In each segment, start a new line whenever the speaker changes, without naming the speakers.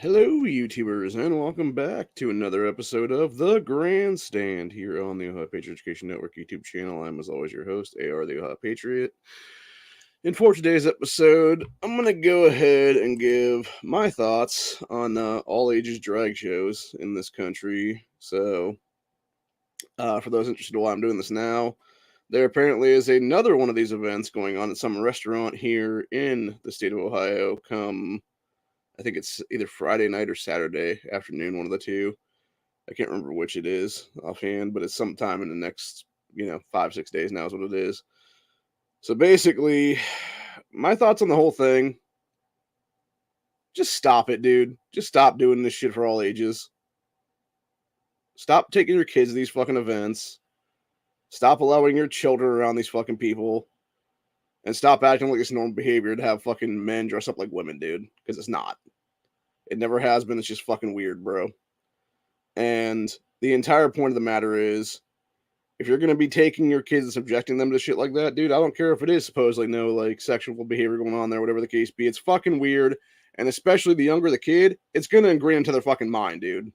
Hello, YouTubers, and welcome back to another episode of The Grandstand here on the Ohio Patriot Education Network YouTube channel. I'm, as always, your host, AR the Ohio Patriot. And for today's episode, I'm going to go ahead and give my thoughts on all ages drag shows in this country. So, for those interested in why I'm doing this now, there apparently is another one of these events going on at some restaurant here in the state of Ohio come I think it's either Friday night or Saturday afternoon, one of the two. I can't remember which it is offhand, but it's sometime in the next, 5, 6 days now is what it is. So basically, my thoughts on the whole thing, just stop it, dude. Just stop doing this shit for all ages. Stop taking your kids to these fucking events. Stop allowing your children around these fucking people. And stop acting like it's normal behavior to have fucking men dress up like women, dude. Because it's not. It never has been. It's just fucking weird, bro. And the entire point of the matter is, if you're gonna be taking your kids and subjecting them to shit like that, dude, I don't care if it is supposedly no like sexual behavior going on there, whatever the case be. It's fucking weird, and especially the younger the kid, it's gonna ingrain into their fucking mind, dude.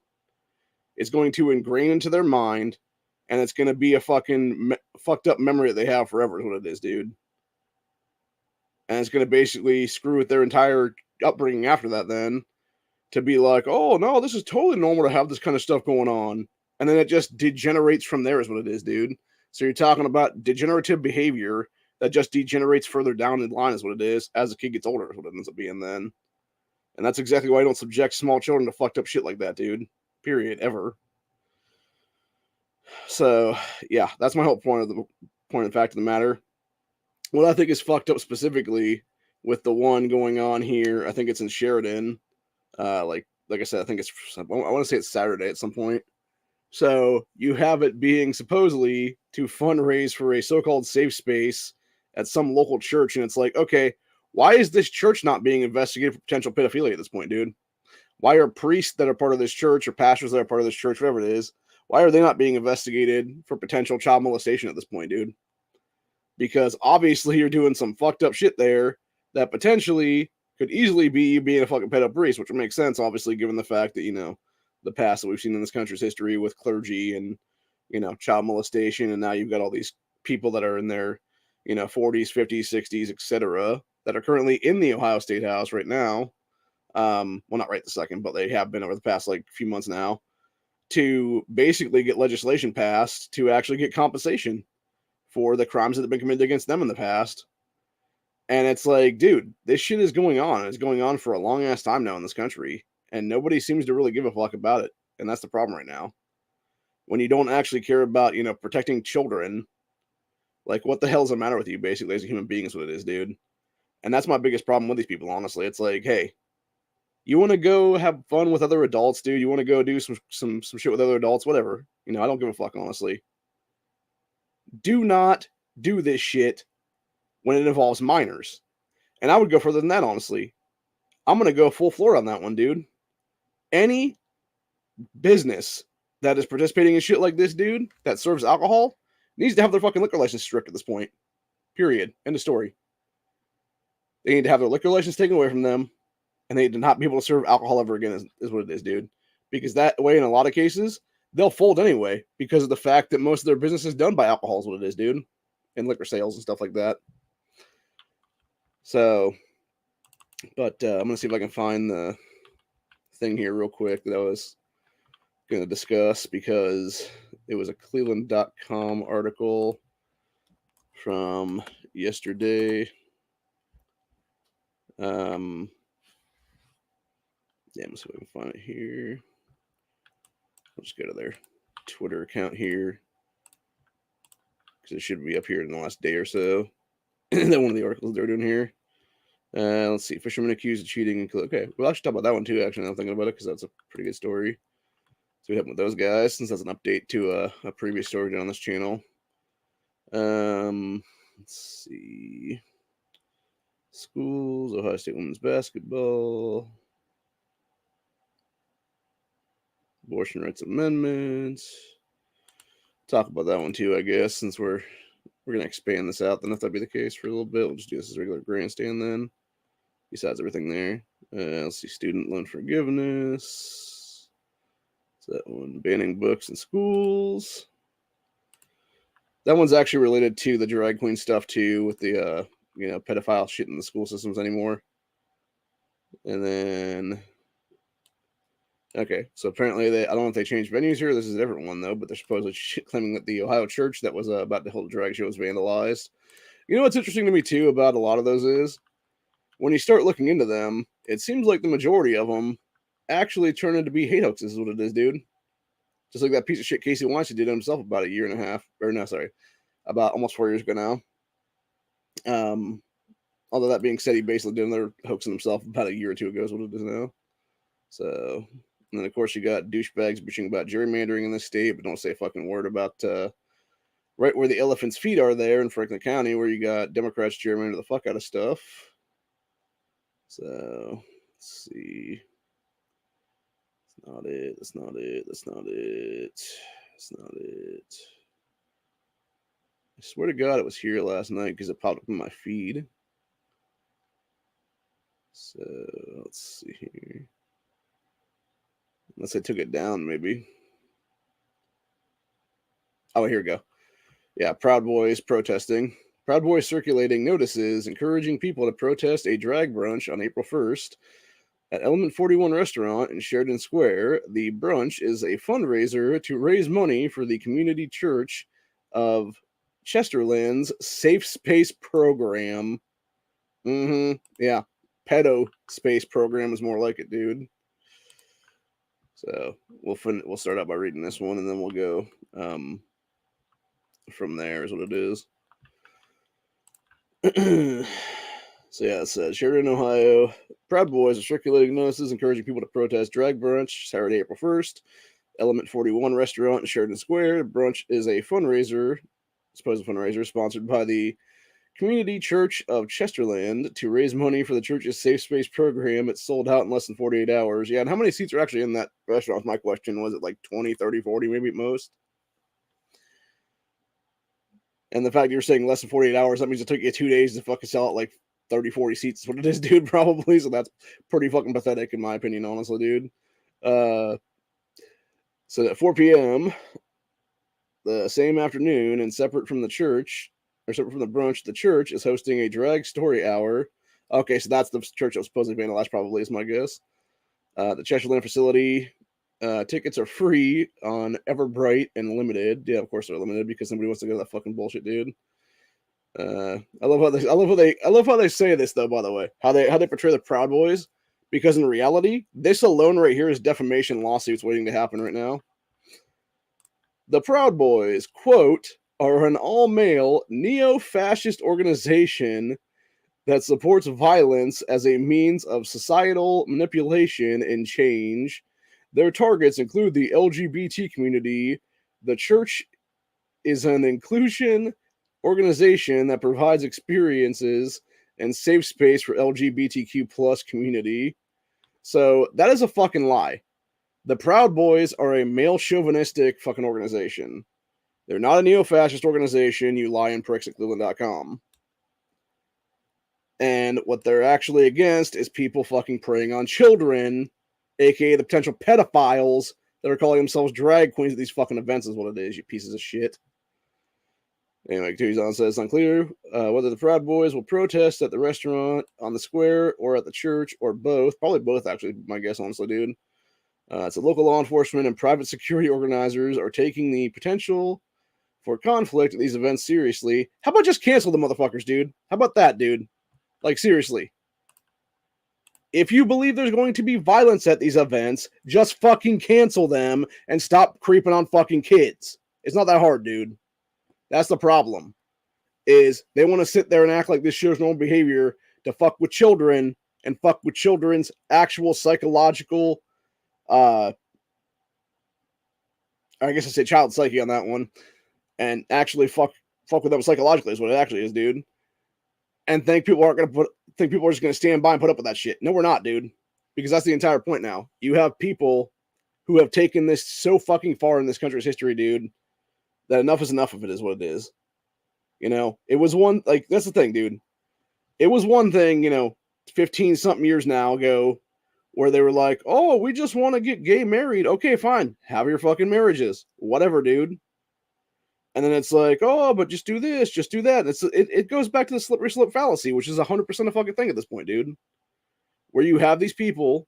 It's going to ingrain into their mind, and it's gonna be a fucking fucked up memory that they have forever. Is what it is, dude. And it's gonna basically screw with their entire upbringing after that. Then to be like, oh no, this is totally normal to have this kind of stuff going on. And then it just degenerates from there, is what it is, dude. So you're talking about degenerative behavior that just degenerates further down the line, is what it is, as the kid gets older, is what it ends up being then. And that's exactly why I don't subject small children to fucked up shit like that, dude. Period. Ever. So yeah, that's my whole point of fact of the matter. What I think is fucked up specifically with the one going on here, I think it's in Sheridan. Like I said, I think it's I want to say it's Saturday at some point. So you have it being supposedly to fundraise for a so-called safe space at some local church, and it's like, okay, why is this church not being investigated for potential pedophilia at this point, dude? Why are priests that are part of this church or pastors that are part of this church, whatever it is, why are they not being investigated for potential child molestation at this point, dude? Because obviously you're doing some fucked up shit there that potentially could easily be you being a fucking pedo priest, which would make sense, obviously, given the fact that, the past that we've seen in this country's history with clergy and, child molestation. And now you've got all these people that are in their, 40s, 50s, 60s, etc., that are currently in the Ohio State House right now. Well, not right this second, but they have been over the past like few months now to basically get legislation passed to actually get compensation for the crimes that have been committed against them in the past. And it's like, dude, this shit is going on. It's going on for a long ass time now in this country, and nobody seems to really give a fuck about it. And that's the problem right now. When you don't actually care about, protecting children, like what the hell's the matter with you, basically, as a human being is what it is, dude. And that's my biggest problem with these people, honestly. It's like, hey, you want to go have fun with other adults, dude. You want to go do some shit with other adults, whatever. I don't give a fuck, honestly. Do not do this shit when it involves minors. And I would go further than that, honestly. I'm going to go full floor on that one, dude. Any business that is participating in shit like this, dude, that serves alcohol, needs to have their fucking liquor license stripped at this point. Period. End of story. They need to have their liquor license taken away from them, and they need to not be able to serve alcohol ever again, is what it is, dude. Because that way, in a lot of cases, they'll fold anyway because of the fact that most of their business is done by alcohol, is what it is, dude. And liquor sales and stuff like that. So, but I'm going to see if I can find the thing here real quick that I was going to discuss because it was a Cleveland.com article from yesterday. Yeah, let's see if I can find it here. I'll just go to their Twitter account here because it should be up here in the last day or so. That one of the articles they're doing here. Let's see. Fisherman accused of cheating. Okay, we'll actually talk about that one too, actually, now I'm thinking about it, because that's a pretty good story. So we have with those guys, since that's an update to a previous story on this channel. Let's see. Schools, Ohio State women's basketball, abortion rights amendments. Talk about that one too, I guess, since we're gonna expand this out. Then if that'd be the case for a little bit, we'll just do this as a regular grandstand then. besides everything there. Let's see, student loan forgiveness. What's that one? Banning books in schools. That one's actually related to the drag queen stuff too, with the pedophile shit in the school systems anymore. And then, okay, so apparently I don't know if they changed venues here. This is a different one though, but they're supposedly claiming that the Ohio church that was about to hold a drag show was vandalized. You know what's interesting to me too about a lot of those is when you start looking into them, it seems like the majority of them actually turn into be hate hoaxes, is what it is, dude. Just like that piece of shit Casey Weinstein did himself about about almost 4 years ago now. Although that being said, he basically did another hoaxing himself about a year or two ago, is what it is now. So, and then of course you got douchebags bitching about gerrymandering in this state, but don't say a fucking word about right where the elephant's feet are there in Franklin County, where you got Democrats gerrymander the fuck out of stuff. So, let's see. That's not it. That's not it. That's not it. That's not it. I swear to God, it was here last night because it popped up in my feed. So, let's see here. Unless I took it down, maybe. Oh, here we go. Yeah, Proud Boys protesting. Proud Boys circulating notices encouraging people to protest a drag brunch on April 1st at Element 41 Restaurant in Sheridan Square. The brunch is a fundraiser to raise money for the Community Church of Chesterland's Safe Space Program. Yeah, pedo space program is more like it, dude. So we'll start out by reading this one, and then we'll go from there is what it is. So yeah, it says Sheridan, Ohio. Proud Boys are circulating notices encouraging people to protest drag brunch Saturday, April 1st. Element 41 Restaurant in Sheridan Square. Brunch is a fundraiser, supposed fundraiser, sponsored by the Community Church of Chesterland to raise money for the church's Safe Space program. It's sold out in less than 48 hours. Yeah, and how many seats are actually in that restaurant? My question was it like 20, 30, 40 maybe at most? And the fact you're saying less than 48 hours, that means it took you 2 days to fucking sell out like 30, 40 seats. Is what it is, dude, probably. So that's pretty fucking pathetic in my opinion, honestly, dude. So at 4 p.m., the same afternoon, and separate from the church, or separate from the brunch, the church is hosting a drag story hour. Okay, so that's the church that was supposedly vandalized, probably, is my guess. The Chesterland facility. Tickets are free on Everbright and limited. Yeah, of course they're limited because nobody wants to go to that fucking bullshit, dude. I love how they say this though. By the way, how they portray the Proud Boys, because in reality, this alone right here is defamation lawsuits waiting to happen right now. The Proud Boys, quote, are an all-male neo-fascist organization that supports violence as a means of societal manipulation and change. Their targets include the LGBT community. The church is an inclusion organization that provides experiences and safe space for LGBTQ plus community. So that is a fucking lie. The Proud Boys are a male chauvinistic fucking organization. They're not a neo-fascist organization, you lying pricks at Cleveland.com. And what they're actually against is people fucking preying on children, aka the potential pedophiles that are calling themselves drag queens at these fucking events is what it is, you pieces of shit. Anyway, Tucson says it's unclear whether the Proud Boys will protest at the restaurant, on the square, or at the church, or both. Probably both, actually, my guess, honestly, dude. It's a local law enforcement and private security organizers are taking the potential for conflict at these events seriously. How about just cancel the motherfuckers, dude? How about that, dude? Like, seriously. If you believe there's going to be violence at these events, just fucking cancel them and stop creeping on fucking kids. It's not that hard, dude. That's the problem. Is they want to sit there and act like this shows normal behavior to fuck with children and fuck with children's actual psychological, I guess I say child psyche on that one, and actually fuck with them psychologically is what it actually is, dude. And think people are just gonna stand by and put up with that shit. No, we're not, dude. Because that's the entire point now. You have people who have taken this so fucking far in this country's history, dude, that enough is enough of it is what it is. You know, it was one, like, that's the thing, dude. It was one thing, you know, 15 something years now ago where they were like, oh, we just want to get gay married. Okay, fine. Have your fucking marriages. Whatever, dude. And then it's like, oh, but just do this, just do that. It goes back to the slippery slope fallacy, which is 100% a fucking thing at this point, dude. Where you have these people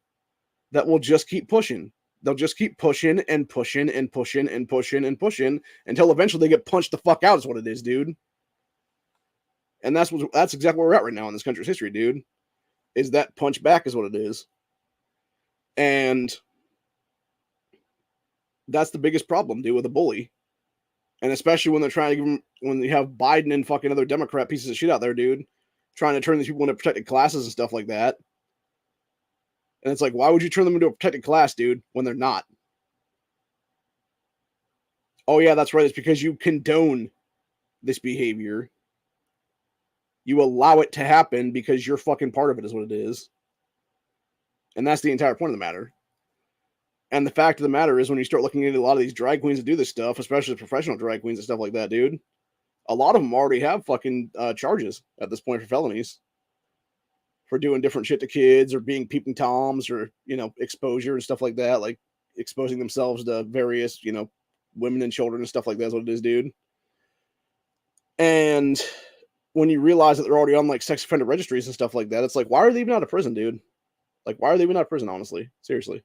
that will just keep pushing. They'll just keep pushing and pushing and pushing and pushing and pushing until eventually they get punched the fuck out, is what it is, dude. And that's exactly where we're at right now in this country's history, dude. Is that punch back is what it is. And that's the biggest problem, dude, with a bully. And especially when they're trying to give them, when you have Biden and fucking other Democrat pieces of shit out there, dude, trying to turn these people into protected classes and stuff like that. And it's like, why would you turn them into a protected class, dude, when they're not? Oh, yeah, that's right. It's because you condone this behavior. You allow it to happen because you're fucking part of it, is what it is. And that's the entire point of the matter. And the fact of the matter is, when you start looking at a lot of these drag queens that do this stuff, especially professional drag queens and stuff like that, dude, a lot of them already have fucking charges at this point for felonies. For doing different shit to kids or being peeping toms or, you know, exposure and stuff like that, like exposing themselves to various, you know, women and children and stuff like that is what it is, dude. And when you realize that they're already on like sex offender registries and stuff like that, it's like, why are they even out of prison, dude? Like, why are they even out of prison, honestly? Seriously.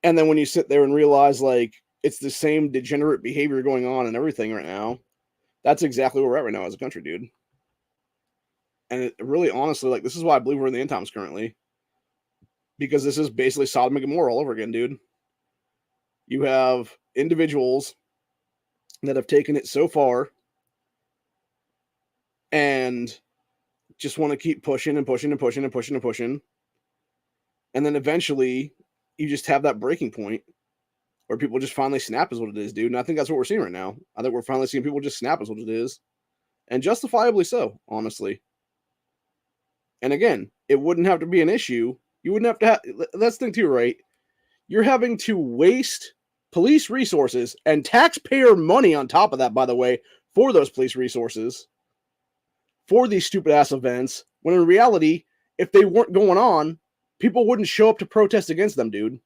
And then when you sit there and realize like it's the same degenerate behavior going on and everything right now, that's exactly where we're at right now as a country, dude. And it really, honestly, like, this is why I believe we're in the end times currently. Because this is basically Sodom and Gomorrah all over again, dude. You have individuals that have taken it so far and just want to keep pushing and pushing and pushing and pushing and pushing. And then eventually you just have that breaking point where people just finally snap, is what it is, dude. And I think that's what we're seeing right now. I think we're finally seeing people just snap, is what it is. And justifiably so, honestly. And again, it wouldn't have to be an issue. You wouldn't have to have, that's the thing too, right? You're having to waste police resources and taxpayer money on top of that, by the way, for those police resources for these stupid ass events, when in reality, if they weren't going on, people wouldn't show up to protest against them, dude.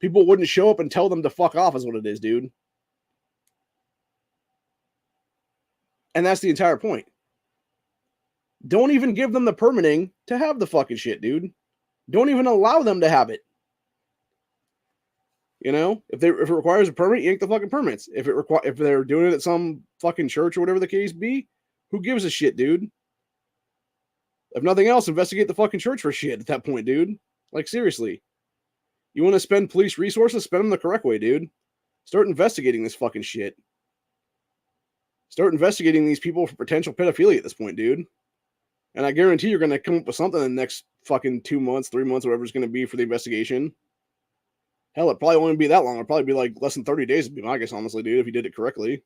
People wouldn't show up and tell them to fuck off, is what it is, dude. And that's the entire point. Don't even give them the permitting to have the fucking shit, dude. Don't even allow them to have it. You know, if it requires a permit, yank the fucking permits. If they're doing it at some fucking church or whatever the case be, who gives a shit, dude? If nothing else, investigate the fucking church for shit at that point, dude. Like, seriously. You want to spend police resources? Spend them the correct way, dude. Start investigating this fucking shit. Start investigating these people for potential pedophilia at this point, dude. And I guarantee you're going to come up with something in the next fucking 2 months, 3 months, whatever it's going to be for the investigation. Hell, it probably won't be that long. It'll probably be like less than 30 days, would be my guess, honestly, dude, if you did it correctly.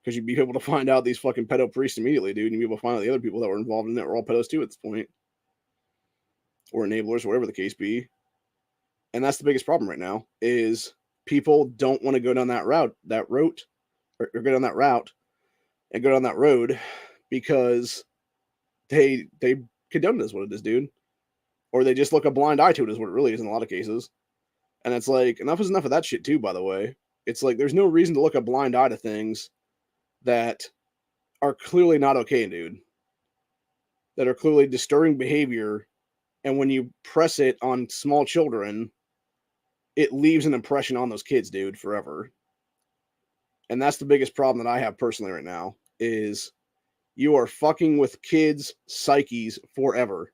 Because you'd be able to find out these fucking pedo priests immediately, dude. And you'd be able to find out the other people that were involved in it were all pedos too at this point. Or enablers, or whatever the case be. And that's the biggest problem right now, is people don't want to go down that route, or go down that route and go down that road because they condone it, is what it is, dude. Or they just look a blind eye to it, is what it really is in a lot of cases. And it's like, enough is enough of that shit too, by the way. It's like, there's no reason to look a blind eye to things that are clearly not okay, dude. That are clearly disturbing behavior. And when you press it on small children, it leaves an impression on those kids, dude, forever. And that's the biggest problem that I have personally right now, is you are fucking with kids' psyches forever.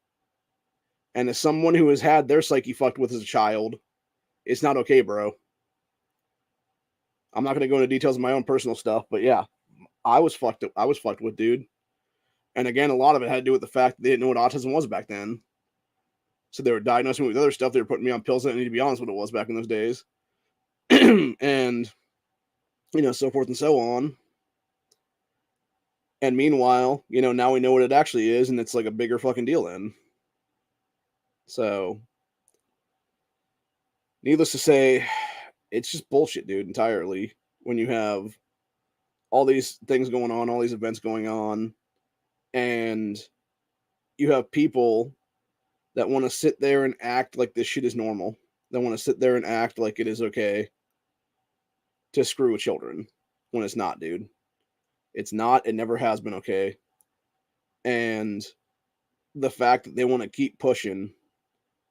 And as someone who has had their psyche fucked with as a child, it's not okay, bro. I'm not going to go into details of my own personal stuff, but yeah, I was fucked with, dude. And again, a lot of it had to do with the fact that they didn't know what autism was back then. So they were diagnosing me with other stuff. They were putting me on pills that didn't need to be honest what it was back in those days. And, you know, so forth and so on. And meanwhile, you know, now we know what it actually is, and it's like a bigger fucking deal then. So, needless to say, it's just bullshit, dude, entirely. When you have all these things going on, all these events going on, And you have people that want to sit there and act like this shit is normal. They want to sit there and act like it is okay to screw with children when it's not, dude. It's not. It never has been okay. And the fact that they want to keep pushing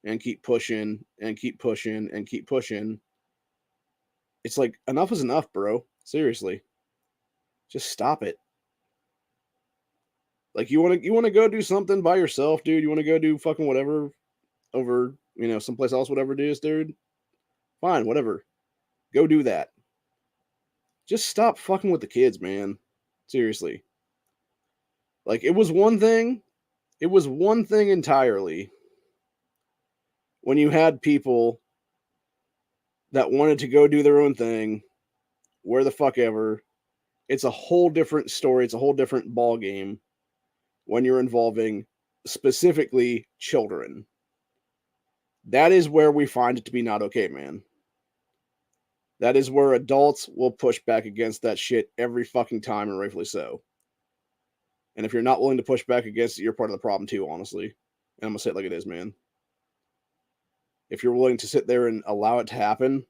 and keep pushing and keep pushing and keep pushing, it's like, enough is enough, bro. Seriously. Just stop it. Like, you want to go do something by yourself, dude? You want to go do fucking whatever over, someplace else, whatever it is, dude? Fine, whatever. Go do that. Just stop fucking with the kids, man. Seriously. Like, it was one thing entirely when you had people that wanted to go do their own thing, where the fuck ever. It's a whole different story. It's a whole different ball game when you're involving specifically children. That is where we find it to be not okay, man. That is where adults will push back against that shit every fucking time, and rightfully so. And if you're not willing to push back against it, you're part of the problem too, honestly. And I'm going to say it like it is, man. If you're willing to sit there and allow it to happen,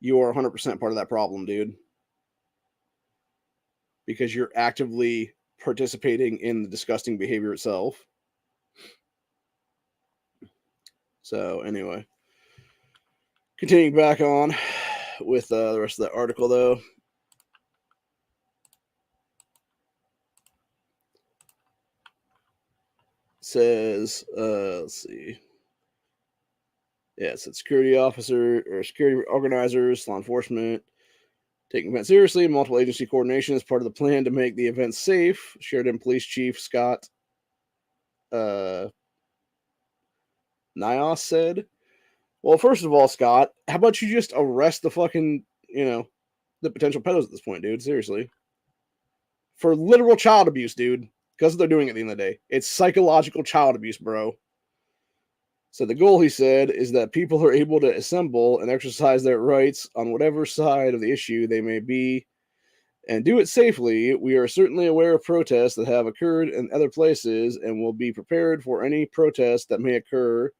you are 100% part of that problem, dude. Because you're actively participating in the disgusting behavior itself. So, anyway. Continuing back on with the rest of the article, though. Says, let's see. Yeah, it said security officer or security organizers, law enforcement, taking events seriously, multiple agency coordination is part of the plan to make the event safe. Sheridan Police Chief Scott Nios said. Well, first of all, Scott, how about you just arrest the fucking, the potential pedos at this point, dude? Seriously. For literal child abuse, dude. Because they're doing it at the end of the day. It's psychological child abuse, bro. So the goal, he said, is that people are able to assemble and exercise their rights on whatever side of the issue they may be and do it safely. We are certainly aware of protests that have occurred in other places and will be prepared for any protest that may occur.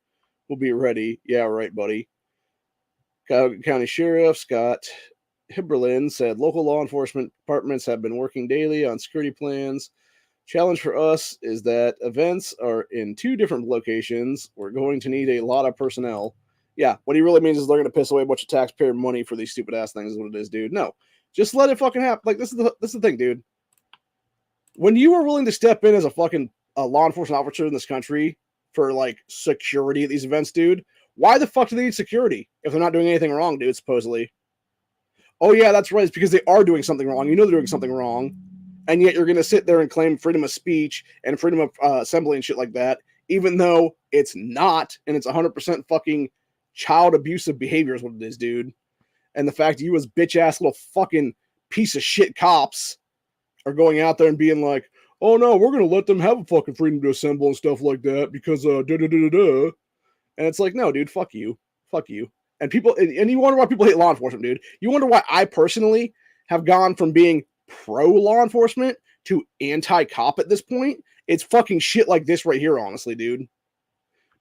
We'll be ready. Yeah, right, buddy. County Sheriff Scott Hiberlin said local law enforcement departments have been working daily on security plans. Challenge for us is that events are in 2 different locations. We're going to need a lot of personnel. Yeah, what he really means is they're going to piss away a bunch of taxpayer money for these stupid ass things is what it is, dude. No, just let it fucking happen. Like, this is the thing, dude. When you are willing to step in as a fucking law enforcement officer in this country for, like, security at these events, dude, why the fuck do they need security if they're not doing anything wrong, dude, supposedly? Oh, yeah, that's right. It's because they are doing something wrong. You know they're doing something wrong. And yet you're going to sit there and claim freedom of speech and freedom of assembly and shit like that, even though it's not, and it's 100% fucking child abusive behavior is what it is, dude. And the fact that you as bitch-ass little fucking piece of shit cops are going out there and being like, oh, no, we're going to let them have a fucking freedom to assemble and stuff like that because da-da-da-da-da. And it's like, no, dude, fuck you. Fuck you. And you wonder why people hate law enforcement, dude. You wonder why I personally have gone from being pro law enforcement to anti-cop at this point. It's fucking shit like this right here, honestly, dude.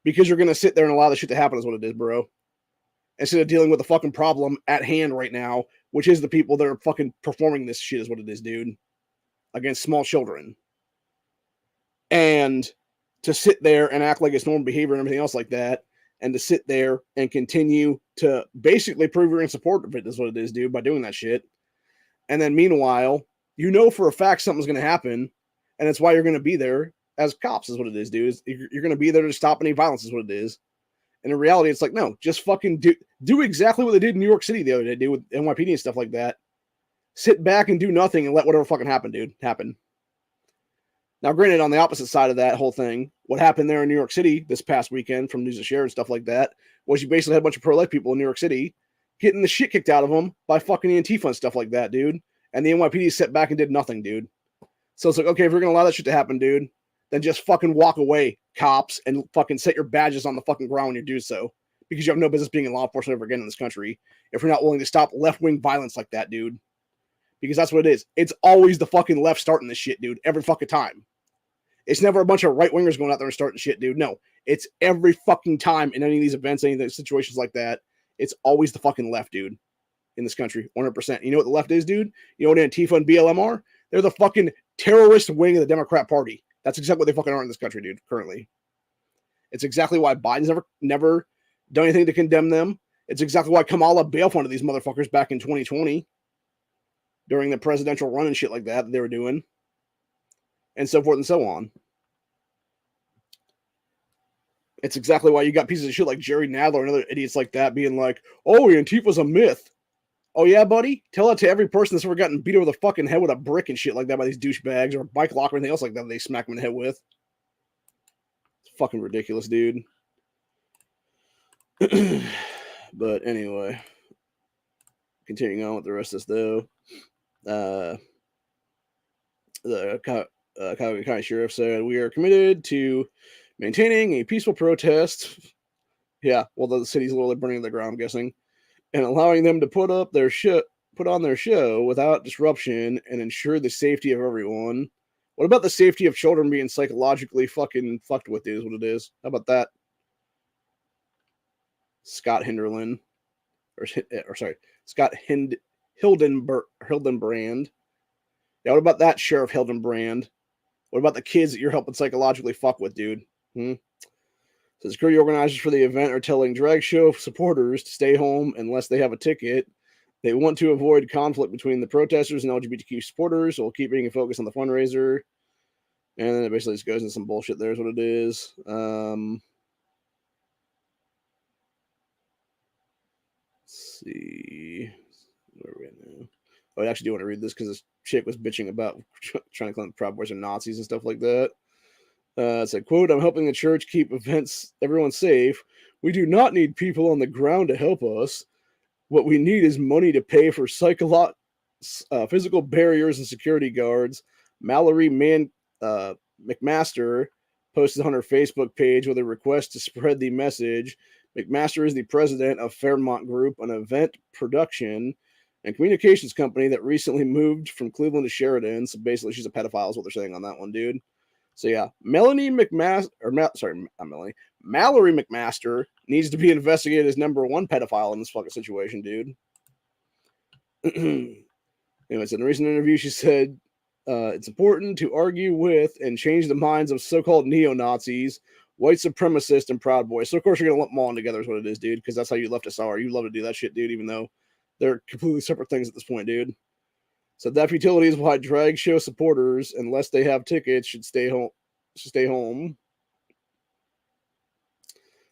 Because you're going to sit there and allow the shit to happen is what it is, bro. Instead of dealing with the fucking problem at hand right now, which is the people that are fucking performing this shit is what it is, dude. Against small children. And to sit there and act like it's normal behavior and everything else like that, and to sit there and continue to basically prove you're in support of it is what it is, dude, by doing that shit. And then meanwhile, you know for a fact something's going to happen, and that's why you're going to be there as cops is what it is, dude. You're going to be there to stop any violence is what it is. And in reality, it's like, no, just fucking do exactly what they did in New York City the other day, dude, with NYPD and stuff like that. Sit back and do nothing and let whatever fucking happen, dude, happen. Now, granted, on the opposite side of that whole thing, what happened there in New York City this past weekend from News to Share and stuff like that was you basically had a bunch of pro-life people in New York City getting the shit kicked out of them by fucking Antifa and stuff like that, dude. And the NYPD sat back and did nothing, dude. So it's like, okay, if you're going to allow that shit to happen, dude, then just fucking walk away, cops, and fucking set your badges on the fucking ground when you do so. Because you have no business being in law enforcement ever again in this country if you're not willing to stop left-wing violence like that, dude. Because that's what it is. It's always the fucking left starting this shit, dude, every fucking time. It's never a bunch of right-wingers going out there and starting shit, dude. No, it's every fucking time in any of these events, any of these situations like that, it's always the fucking left, dude, in this country, 100%. You know what the left is, dude? You know what Antifa and BLM are? They're the fucking terrorist wing of the Democrat Party. That's exactly what they fucking are in this country, dude, currently. It's exactly why Biden's never done anything to condemn them. It's exactly why Kamala bailed funded these motherfuckers back in 2020 during the presidential run and shit like that they were doing, and so forth and so on. It's exactly why you got pieces of shit like Jerry Nadler and other idiots like that being like, oh, Antifa's a myth. Oh, yeah, buddy? Tell that to every person that's ever gotten beat over the fucking head with a brick and shit like that by these douchebags or a bike lock or anything else like that they smack them in the head with. It's fucking ridiculous, dude. But anyway, continuing on with the rest of this, though. The Cuyahoga County Sheriff said, we are committed to maintaining a peaceful protest. Yeah, well, the city's literally burning to the ground, I'm guessing. And allowing them to put on their show without disruption and ensure the safety of everyone. What about the safety of children being psychologically fucking fucked with, is what it is. How about that? Scott Hildenbrand. Yeah, what about that, Sheriff Hildenbrand? What about the kids that you're helping psychologically fuck with, dude? So security organizers for the event are telling drag show supporters to stay home unless they have a ticket. They want to avoid conflict between the protesters and LGBTQ supporters while keeping a focus on the fundraiser. And then it basically just goes into some bullshit there is what it is. Let's see. Where are we at now? Oh, I actually do want to read this because this chick was bitching about trying to claim the Proud Boys are Nazis and stuff like that. It said, quote, I'm helping the church keep everyone safe. We do not need people on the ground to help us. What we need is money to pay for physical barriers and security guards. Mallory McMaster posted on her Facebook page with a request to spread the message. McMaster is the president of Fairmont Group, an event production and communications company that recently moved from Cleveland to Sheridan. So basically, she's a pedophile is what they're saying on that one, dude. So yeah, Mallory McMaster needs to be investigated as number one pedophile in this fucking situation, dude. Anyways, in a recent interview, she said, it's important to argue with and change the minds of so-called neo-Nazis, white supremacists, and Proud Boys. So of course you're gonna lump them all in together is what it is, dude, because that's how you leftists are. You love to do that shit, dude, even though they're completely separate things at this point, dude. So that futility is why drag show supporters, unless they have tickets, should stay home.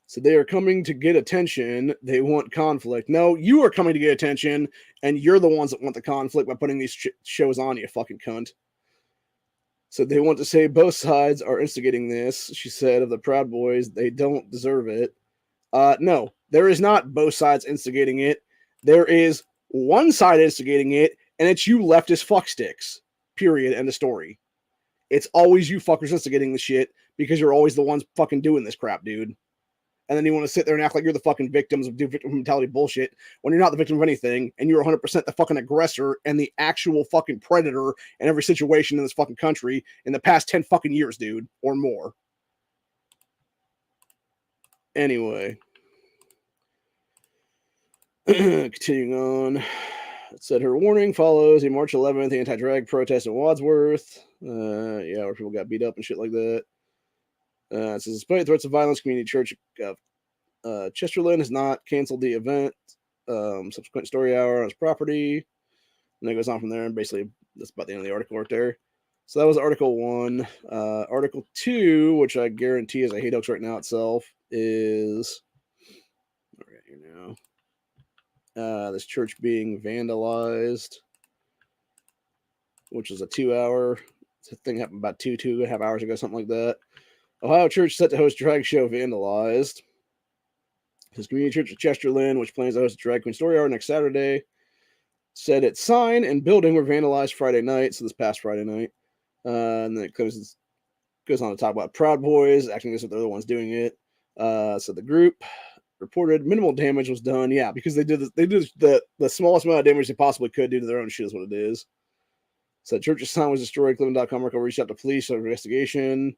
So they are coming to get attention. They want conflict. No, you are coming to get attention, and you're the ones that want the conflict by putting these shows on, you fucking cunt. So they want to say both sides are instigating this, she said, of the Proud Boys. They don't deserve it. No, there is not both sides instigating it. There is one side instigating it, and it's you leftist fucksticks. Period. End of story. It's always you fuckers instigating the shit because you're always the ones fucking doing this crap, dude. And then you want to sit there and act like you're the fucking victims of victim mentality bullshit when you're not the victim of anything, and you're 100% the fucking aggressor and the actual fucking predator in every situation in this fucking country in the past 10 fucking years, dude, or more. Anyway. Continuing on. It said her warning follows a March 11th anti-drag protest in Wadsworth. Where people got beat up and shit like that. It says, despite threats of violence, Community Church of Chesterland has not canceled the event. Subsequent story hour on his property. And it goes on from there, and basically that's about the end of the article right there. So that was Article 1. Article 2, which I guarantee is a hate hoax right now itself, is right here now. This church being vandalized, which is a 2-hour thing, happened about 2.5 hours ago, something like that. Ohio church set to host drag show vandalized. His Community Church of Chesterland, which plans to host a drag queen story hour next Saturday, said its sign and building were vandalized Friday night, so this past Friday night. And then it goes on to talk about Proud Boys, acting as if they're the ones doing it. So the group reported minimal damage was done. Yeah, because they did the smallest amount of damage they possibly could do to their own shit is what it is. So church's sign was destroyed. Cleveland.com reached out to police on investigation.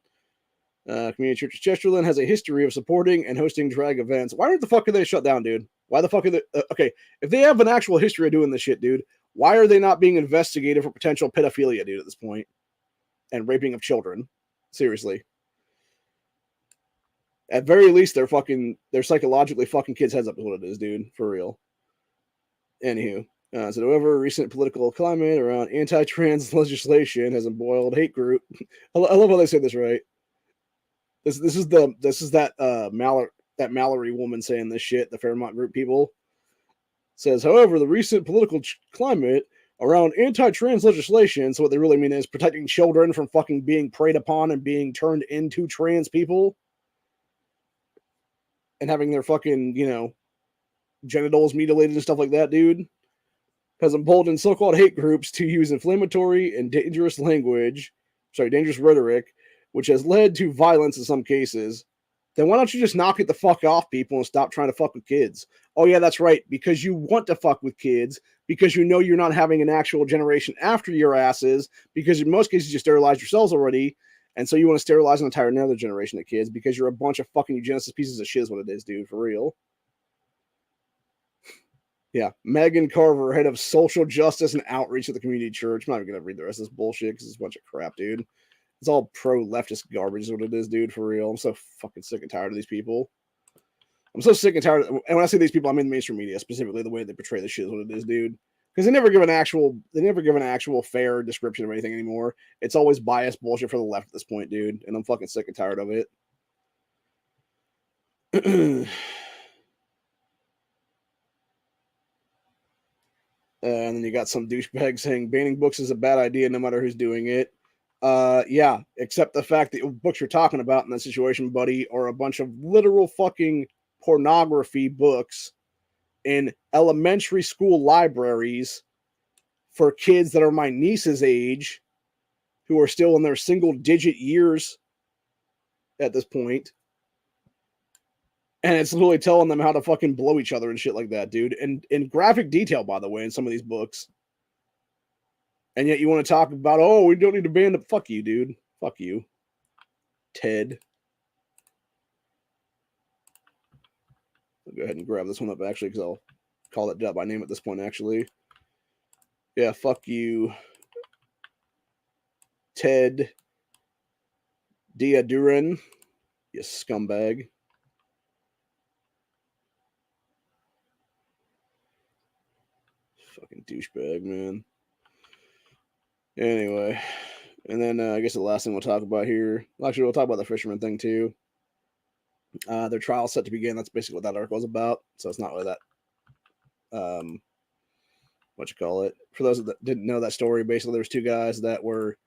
Community Church of Chesterland has a history of supporting and hosting drag events. Why the fuck are they shut down, dude? Why the fuck are they... okay, if they have an actual history of doing this shit, dude, why are they not being investigated for potential pedophilia, dude, at this point? And raping of children. Seriously. At very least, they're psychologically fucking kids' heads up is what it is, dude. For real. Anywho. So however, recent political climate around anti-trans legislation has embroiled hate group. I love how they say this right. This is that Mallory woman saying this shit. The Fairmont Group people says, however, the recent political climate around anti-trans legislation. So what they really mean is protecting children from fucking being preyed upon and being turned into trans people and having their fucking genitals mutilated and stuff like that, dude. Has emboldened so-called hate groups to use inflammatory and dangerous rhetoric, which has led to violence in some cases. Then why don't you just knock it the fuck off, people, and stop trying to fuck with kids? Oh, yeah, that's right. Because you want to fuck with kids, because you know you're not having an actual generation after your asses, because in most cases you sterilized yourselves already, and so you want to sterilize an entire another generation of kids because you're a bunch of fucking eugenicist pieces of shit is what it is, dude, for real. Yeah, Megan Carver, head of social justice and outreach at the community church. I'm not even going to read the rest of this bullshit because it's a bunch of crap, dude. It's all pro-leftist garbage is what it is, dude, for real. I'm so fucking sick and tired of these people. I'm so sick and tired. And when I say these people, I mean the mainstream media, specifically the way they portray this shit is what it is, dude. Because they never give an actual fair description of anything anymore. It's always biased bullshit for the left at this point, dude. And I'm fucking sick and tired of it. And then you got some douchebag saying banning books is a bad idea no matter who's doing it. Yeah, except the fact that books you're talking about in that situation, buddy, are a bunch of literal fucking pornography books in elementary school libraries for kids that are my niece's age who are still in their single-digit years at this point. And it's literally telling them how to fucking blow each other and shit like that, dude. And in graphic detail, by the way, in some of these books. And yet you want to talk about, oh, we don't need to ban it. Fuck you, dude. Fuck you. Ted. I'll go ahead and grab this one up, actually, because I'll call it by name at this point, actually. Yeah, fuck you. Ted Diaduran. You scumbag. Fucking douchebag, man. Anyway, and then I guess the last thing we'll talk about here. Well, actually, we'll talk about the fisherman thing too. Their trial set to begin. That's basically what that article is about. So it's not really that. What you call it? For those that didn't know that story, basically there was two guys that were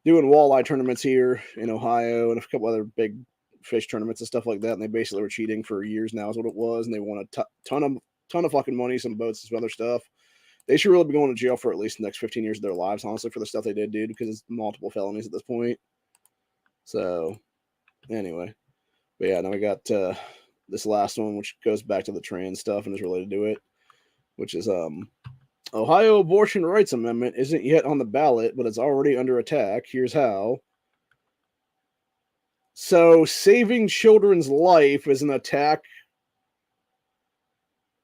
doing walleye tournaments here in Ohio and a couple other big fish tournaments and stuff like that. And they basically were cheating for years now, is what it was. And they won a ton of fucking money, some boats, some other stuff. They should really be going to jail for at least the next 15 years of their lives, honestly, for the stuff they did, dude, because it's multiple felonies at this point. So, anyway. But yeah, now we got this last one, which goes back to the trans stuff and is related to it, which is Ohio Abortion Rights Amendment isn't yet on the ballot, but it's already under attack. Here's how. So, saving children's life is an attack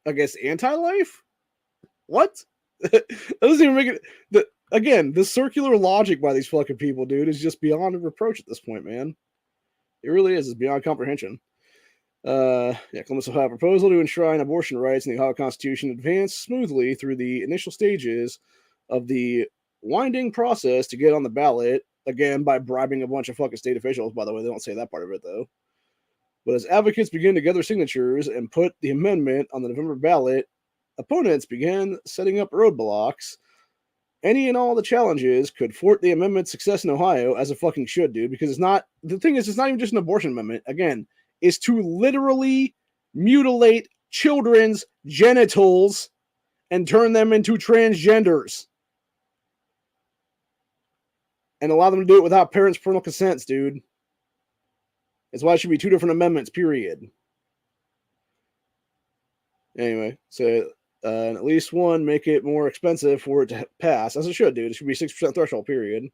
against anti-life? What? That doesn't even make it. Again, the circular logic by these fucking people, dude, is just beyond reproach at this point, man. It really is. It's beyond comprehension. Columbus, Ohio proposal to enshrine abortion rights in the Ohio Constitution advanced smoothly through the initial stages of the winding process to get on the ballot, again, by bribing a bunch of fucking state officials. By the way, they don't say that part of it, though. But as advocates begin to gather signatures and put the amendment on the November ballot, opponents began setting up roadblocks. Any and all the challenges could thwart the amendment's success in Ohio, as it fucking should, dude, because it's not even just an abortion amendment. Again, it's to literally mutilate children's genitals and turn them into transgenders. And allow them to do it without parents' parental consents, dude. That's why it should be two different amendments, period. Anyway, so And at least one, make it more expensive for it to pass, as it should, dude. It should be 6% threshold, period.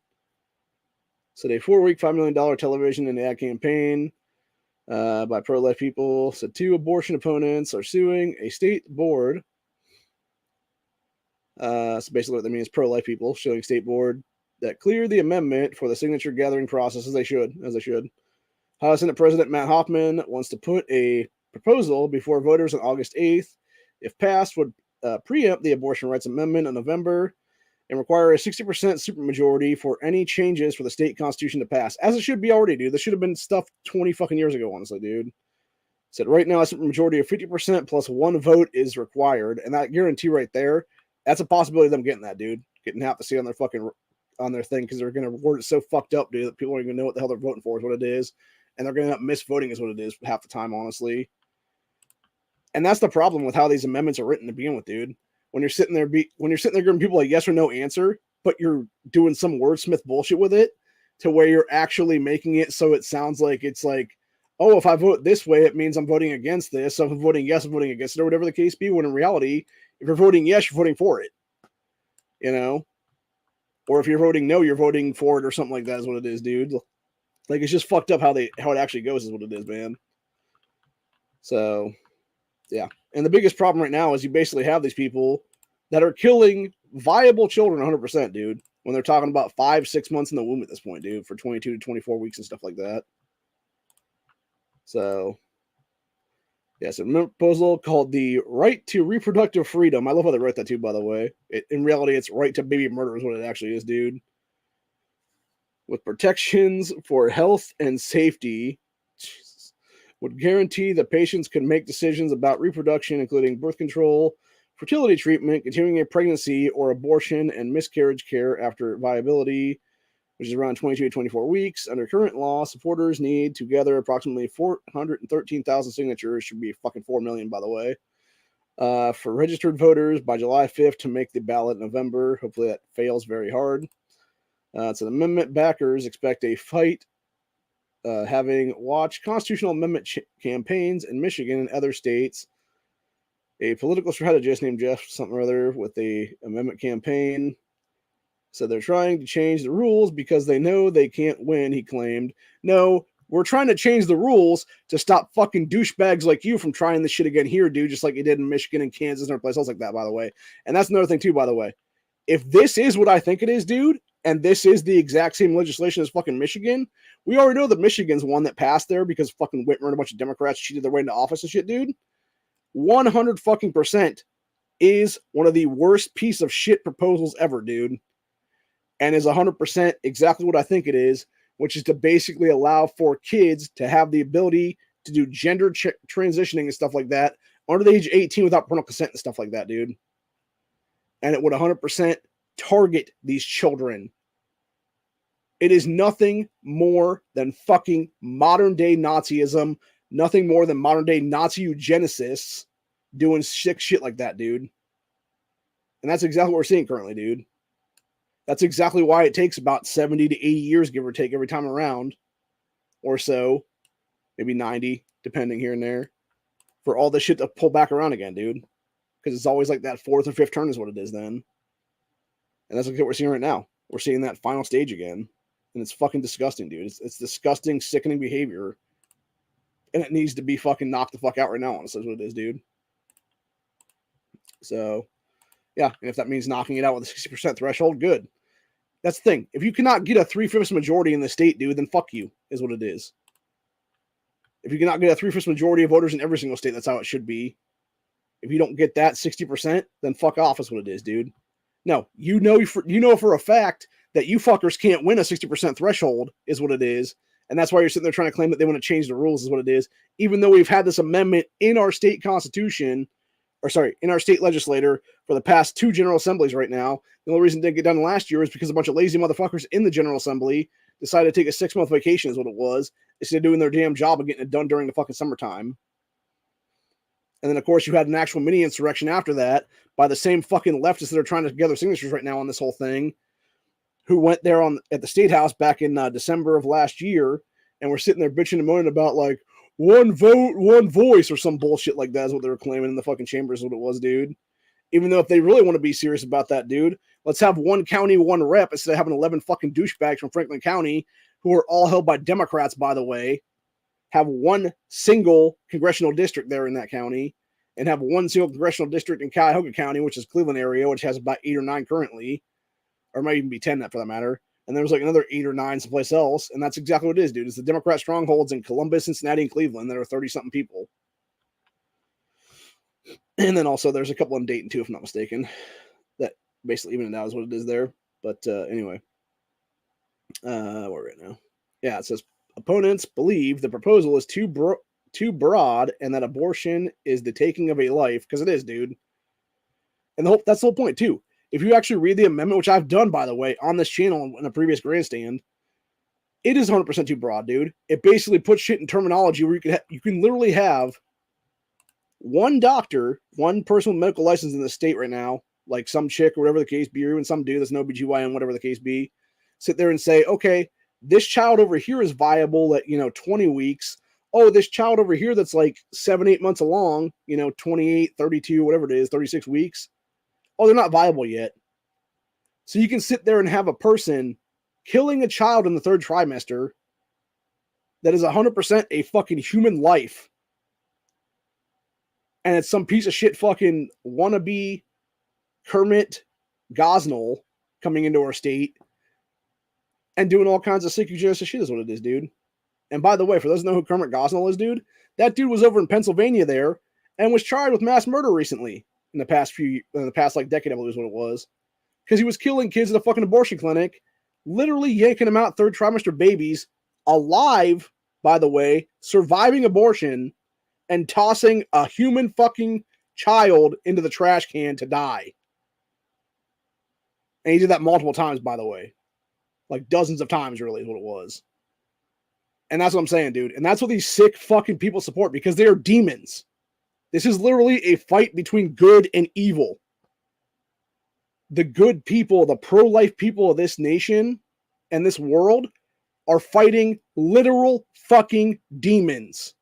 Said a 4-week, $5 million television and ad campaign by pro-life people. Said 2 abortion opponents are suing a state board. So basically what that means, pro-life people suing state board that cleared the amendment for the signature gathering process, as they should. House Senate President Matt Hoffman wants to put a proposal before voters on August 8th. If passed, would preempt the abortion rights amendment in November and require a 60% supermajority for any changes for the state constitution to pass, as it should be already, dude. This should have been stuff 20 fucking years ago, honestly, dude. Said right now a supermajority of 50% plus 1 vote is required, and that guarantee right there, that's a possibility of them getting that, dude. Getting half the seat on their fucking on their thing because they're going to word it so fucked up, dude, that people don't even know what the hell they're voting for is what it is, and they're going to end up misvoting is what it is half the time, honestly. And that's the problem with how these amendments are written to begin with, dude. When you're sitting there giving people a yes or no answer, but you're doing some wordsmith bullshit with it to where you're actually making it so it sounds like it's like, oh, if I vote this way, it means I'm voting against this. So if I'm voting yes, I'm voting against it, or whatever the case be. When in reality, if you're voting yes, you're voting for it. You know? Or if you're voting no, you're voting for it or something like that is what it is, dude. Like, it's just fucked up how it actually goes is what it is, man. So, yeah. And the biggest problem right now is you basically have these people that are killing viable children 100%, dude, when they're talking about 5-6 months in the womb at this point, dude, for 22 to 24 weeks and stuff like that. So, yeah, so a proposal called the Right to Reproductive Freedom. I love how they wrote that too, by the way. In reality, it's right to baby murder is what it actually is, dude. With protections for health and safety. Jesus. Would guarantee that patients can make decisions about reproduction, including birth control, fertility treatment, continuing a pregnancy, or abortion and miscarriage care after viability, which is around 22 to 24 weeks. Under current law, supporters need to gather approximately 413,000 signatures, should be fucking 4 million, by the way, for registered voters by July 5th to make the ballot in November. Hopefully that fails very hard. So the amendment backers expect a fight, having watched constitutional amendment campaigns in Michigan and other states. A political strategist named Jeff something or other with the amendment campaign said they're trying to change the rules because they know they can't win, he claimed. No, we're trying to change the rules to stop fucking douchebags like you from trying this shit again here, dude, just like you did in Michigan and Kansas and other places like that, by the way. And that's another thing, too, by the way. If this is what I think it is, dude, and this is the exact same legislation as fucking Michigan, we already know that Michigan's one that passed there because fucking Whitmer and a bunch of Democrats cheated their way into office and shit, dude. 100 fucking percent is one of the worst piece of shit proposals ever, dude. And is 100% exactly what I think it is, which is to basically allow for kids to have the ability to do gender transitioning and stuff like that under the age of 18 without parental consent and stuff like that, dude. And it would 100% target these children. It is nothing more than fucking modern day Nazism, nothing more than modern day Nazi eugenicists doing sick shit like that, dude. And that's exactly what we're seeing currently, dude. That's exactly why it takes about 70 to 80 years, give or take, every time around, or so, maybe 90, depending here and there, for all this shit to pull back around again, dude. Because it's always like that 4th or 5th turn is what it is then. And that's what we're seeing right now. We're seeing that final stage again. And it's fucking disgusting, dude. It's disgusting, sickening behavior. And it needs to be fucking knocked the fuck out right now, honestly, is what it is, dude. So, yeah. And if that means knocking it out with a 60% threshold, good. That's the thing. If you cannot get a 3/5 majority in the state, dude, then fuck you, is what it is. If you cannot get a 3/5 majority of voters in every single state, that's how it should be. If you don't get that 60%, then fuck off is what it is, dude. No, you know for a fact that you fuckers can't win a 60% threshold is what it is. And that's why you're sitting there trying to claim that they want to change the rules is what it is. Even though we've had this amendment in our state constitution, in our state legislature for the past 2 general assemblies right now. The only reason it didn't get done last year is because a bunch of lazy motherfuckers in the general assembly decided to take a 6-month vacation is what it was, instead of doing their damn job and getting it done during the fucking summertime. And then, of course, you had an actual mini insurrection after that by the same fucking leftists that are trying to gather signatures right now on this whole thing, who went there at the State House back in December of last year, and were sitting there bitching and moaning about, like, one vote, one voice, or some bullshit like that is what they were claiming in the fucking chambers, is what it was, dude. Even though if they really want to be serious about that, dude, let's have one county, one rep instead of having 11 fucking douchebags from Franklin County, who are all held by Democrats, by the way. Have one single congressional district there in that county, and have one single congressional district in Cuyahoga County, which is Cleveland area, which has about 8 or 9 currently, or might even be 10 for that matter. And there's like another 8 or 9 someplace else, and that's exactly what it is, dude. It's the Democrat strongholds in Columbus, Cincinnati, and Cleveland that are 30-something people. And then also there's a couple in Dayton too, if I'm not mistaken. That basically even it out is what it is there. But anyway, where are we at now? Yeah, it says opponents believe the proposal is too broad and that abortion is the taking of a life, because it is, dude. And that's the whole point too. If you actually read the amendment, which I've done, by the way, on this channel in a previous Grandstand, it is 100% too broad, dude. It basically puts shit in terminology where you can literally have one doctor, one person with medical license in the state right now, like some chick or whatever the case be, or even some dude that's an OBGYN, whatever the case be, sit there and say, okay, this child over here is viable at, 20 weeks. Oh, this child over here that's like 7-8 months along, 28, 32, whatever it is, 36 weeks. Oh, they're not viable yet. So you can sit there and have a person killing a child in the 3rd trimester that is 100% a fucking human life. And it's some piece of shit fucking wannabe Kermit Gosnell coming into our state and doing all kinds of sick eugenics shit is what it is, dude. And by the way, for those who know who Kermit Gosnell is, dude, that dude was over in Pennsylvania there and was charged with mass murder recently in the past like decade, I believe is what it was. Because he was killing kids at a fucking abortion clinic, literally yanking them out 3rd trimester babies, alive, by the way, surviving abortion, and tossing a human fucking child into the trash can to die. And he did that multiple times, by the way. Like dozens of times, really, is what it was. And that's what I'm saying, dude. And that's what these sick fucking people support, because they are demons. This is literally a fight between good and evil. The good people, the pro-life people of this nation and this world are fighting literal fucking demons.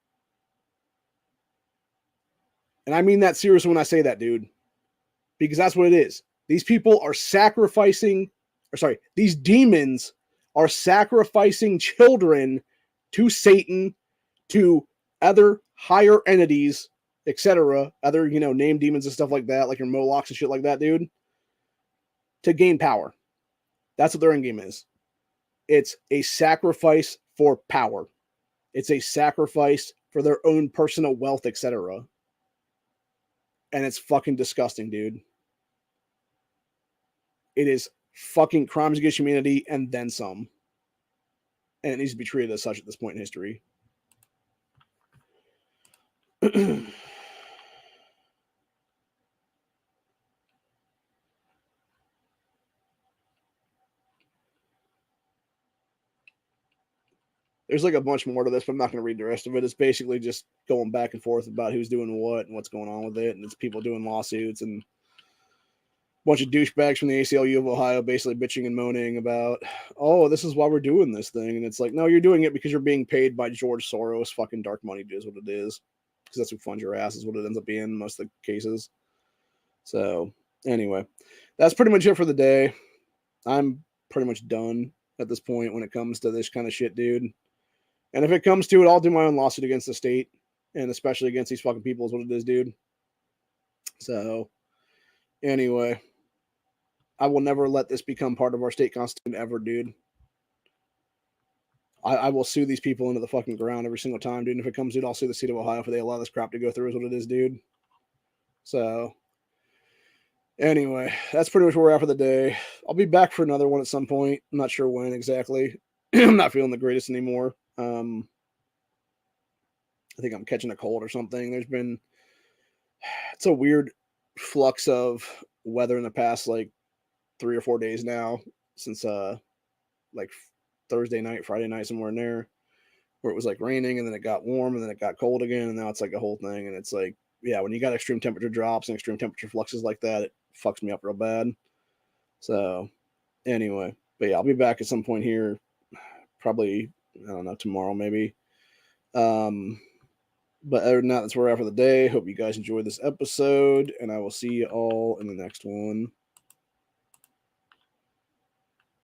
And I mean that seriously when I say that, dude. Because that's what it is. These people are these demons are sacrificing children to Satan, to other higher entities, etc., other, named demons and stuff like that, like your Molochs and shit like that, dude, to gain power. That's what their end game is. It's a sacrifice for power. It's a sacrifice for their own personal wealth, etc. And it's fucking disgusting, dude. It is fucking crimes against humanity and then some. And it needs to be treated as such at this point in history. There's like a bunch more to this, but I'm not going to read the rest of it. It's basically just going back and forth about who's doing what and what's going on with it. And it's people doing lawsuits and a bunch of douchebags from the ACLU of Ohio basically bitching and moaning about, oh, this is why we're doing this thing. And it's like, no, you're doing it because you're being paid by George Soros. Fucking dark money is what it is. Because that's who funds your ass is what it ends up being in most of the cases. So anyway, that's pretty much it for the day. I'm pretty much done at this point when it comes to this kind of shit, dude. And if it comes to it, I'll do my own lawsuit against the state, and especially against these fucking people is what it is, dude. So, anyway, I will never let this become part of our state constitution ever, dude. I will sue these people into the fucking ground every single time, dude. And if it comes to it, I'll sue the state of Ohio if they allow this crap to go through is what it is, dude. So, anyway, that's pretty much where we're at for the day. I'll be back for another one at some point. I'm not sure when exactly. I'm not feeling the greatest anymore. I think I'm catching a cold or something. It's a weird flux of weather in the past like 3 or 4 days now since like Thursday night, Friday night, somewhere in there, where it was like raining and then it got warm and then it got cold again and now it's like a whole thing. And it's like, yeah, when you got extreme temperature drops and extreme temperature fluxes like that, it fucks me up real bad. So anyway, but yeah, I'll be back at some point here, probably, I don't know, tomorrow maybe. But other than that, that's where we're at for the day. Hope you guys enjoyed this episode, and I will see you all in the next one.